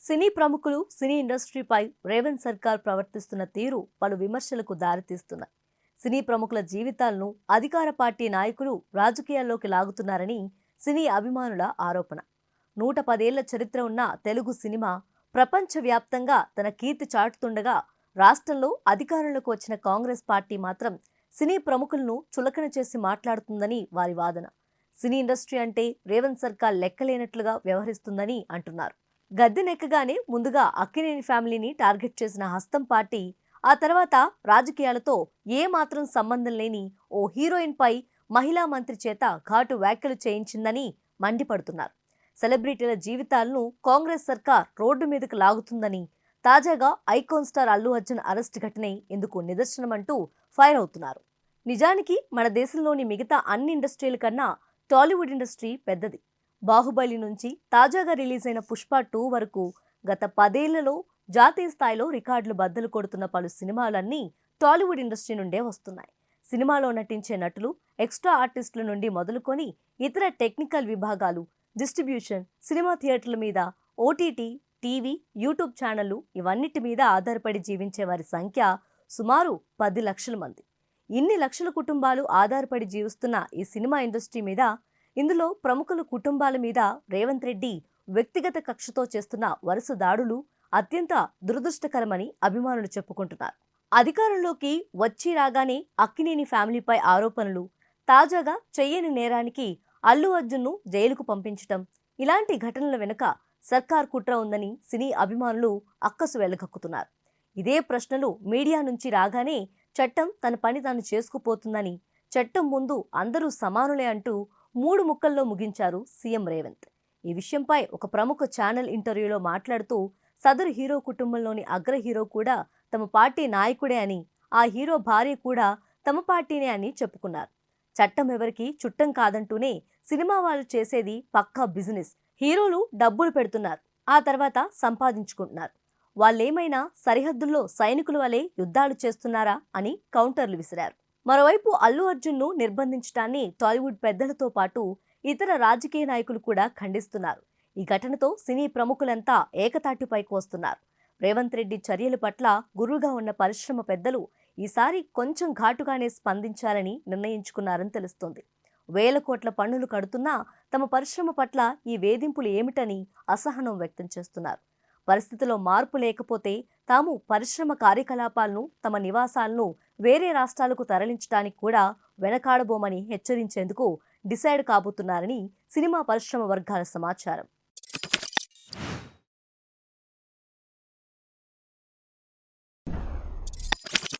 సినీ ప్రముఖులు సినీ ఇండస్ట్రీపై రేవంత్ సర్కార్ ప్రవర్తిస్తున్న తీరు పలు విమర్శలకు దారితీస్తున్నాయి. సినీ ప్రముఖుల జీవితాలను అధికార పార్టీ నాయకులు రాజకీయాల్లోకి లాగుతున్నారని సినీ అభిమానుల ఆరోపణ. 110 ఏళ్ల చరిత్ర ఉన్న తెలుగు సినిమా ప్రపంచవ్యాప్తంగా తన కీర్తి చాటుతుండగా రాష్ట్రంలో అధికారంలోకి వచ్చిన కాంగ్రెస్ పార్టీ మాత్రం సినీ ప్రముఖులను చులకన చేసి మాట్లాడుతుందని వారి వాదన. సినీ ఇండస్ట్రీ అంటే రేవంత్ సర్కార్ లెక్కలేనట్లుగా వ్యవహరిస్తుందని అంటున్నారు. గద్దెనెక్కగానే ముందుగా అక్కినేని ఫ్యామిలీని టార్గెట్ చేసిన హస్తం పార్టీ ఆ తర్వాత రాజకీయాలతో ఏ మాత్రం సంబంధం లేని ఓ హీరోయిన్ పై మహిళా మంత్రి చేత ఘాటు వ్యాఖ్యలు చేయించిందని మండిపడుతున్నారు. సెలబ్రిటీల జీవితాలను కాంగ్రెస్ సర్కార్ రోడ్డు మీదకు లాగుతుందని, తాజాగా icon star Allu Arjun arrest ఘటనే ఇందుకు నిదర్శనమంటూ ఫైర్ అవుతున్నారు. నిజానికి మన దేశంలోని మిగతా అన్ని ఇండస్ట్రీల కన్నా టాలీవుడ్ ఇండస్ట్రీ పెద్దది. బాహుబలి నుంచి తాజాగా రిలీజ్ అయిన పుష్ప 2 వరకు గత 10 ఏళ్లలో జాతీయ స్థాయిలో రికార్డులు బద్దలు కొడుతున్న పలు సినిమాలన్నీ టాలీవుడ్ ఇండస్ట్రీ నుండే వస్తున్నాయి. సినిమాలో నటించే నటులు, ఎక్స్ట్రా ఆర్టిస్టుల నుండి మొదలుకొని ఇతర టెక్నికల్ విభాగాలు, డిస్ట్రిబ్యూషన్, సినిమా థియేటర్ల మీద, ఓటీటీ, టీవీ, యూట్యూబ్ ఛానళ్లు ఇవన్నిటి మీద ఆధారపడి జీవించే వారి సంఖ్య సుమారు 10 లక్షల మంది. ఇన్ని లక్షల కుటుంబాలు ఆధారపడి జీవిస్తున్న ఈ సినిమా ఇండస్ట్రీ మీద, ఇందులో ప్రముఖుల కుటుంబాల మీద రేవంత్ రెడ్డి వ్యక్తిగత కక్షతో చేస్తున్న వరుస దాడులు అత్యంత దురదృష్టకరమని అభిమానులు చెప్పుకుంటున్నారు. అధికారంలోకి వచ్చి రాగానే అక్కినేని ఫ్యామిలీపై ఆరోపణలు, తాజాగా చెయ్యని నేరానికి అల్లు అర్జున్ను జైలుకు పంపించటం, ఇలాంటి ఘటనల వెనుక సర్కార్ కుట్ర ఉందని సినీ అభిమానులు అక్కసు వెళ్లగక్కుతున్నారు. ఇదే ప్రశ్నలు మీడియా నుంచి రాగానే చట్టం తన పని తాను చేసుకుపోతుందని, చట్టం ముందు అందరూ సమానులే అంటూ 3 ముక్కల్లో ముగించారు సీఎం రేవంత్. ఈ విషయంపై ఒక ప్రముఖ ఛానల్ ఇంటర్వ్యూలో మాట్లాడుతూ, సదరు హీరో కుటుంబంలోని అగ్ర హీరో కూడా తమ పార్టీ నాయకుడే అని, ఆ హీరో భార్య కూడా తమ పార్టీనే అని చెప్పుకున్నారు. చట్టం ఎవరికి చుట్టం కాదంటూనే సినిమా వాళ్ళు చేసేది పక్కా బిజినెస్. హీరోలు డబ్బులు పెడుతున్నారు, ఆ తర్వాత సంపాదించుకుంటున్నారు. వాళ్ళేమైనా సరిహద్దుల్లో సైనికుల వలె యుద్ధాలు చేస్తున్నారా అని కౌంటర్లు విసిరారు. మరోవైపు అల్లు అర్జున్ను నిర్బంధించడాన్ని టాలీవుడ్ పెద్దలతో పాటు ఇతర రాజకీయ నాయకులు కూడా ఖండిస్తున్నారు. ఈ ఘటనతో సినీ ప్రముఖులంతా ఏకతాటిపైకి వస్తున్నారు. రేవంత్ రెడ్డి చర్యల పట్ల గురువుగా ఉన్న పరిశ్రమ పెద్దలు ఈసారి కొంచెం ఘాటుగానే స్పందించాలని నిర్ణయించుకున్నారని తెలుస్తోంది. వేల కోట్ల పన్నులు కడుతున్నా తమ పరిశ్రమ పట్ల ఈ వేధింపులు ఏమిటని అసహనం వ్యక్తం చేస్తున్నారు. పరిస్థితిలో మార్పు లేకపోతే తాము పరిశ్రమ కార్యకలాపాలను, తమ నివాసాలను వేరే రాష్ట్రాలకు తరలించడానికి కూడా వెనకాడబోమని హెచ్చరించేందుకు డిసైడ్ కాబోతున్నారని సినిమా పరిశ్రమ వర్గాల సమాచారం.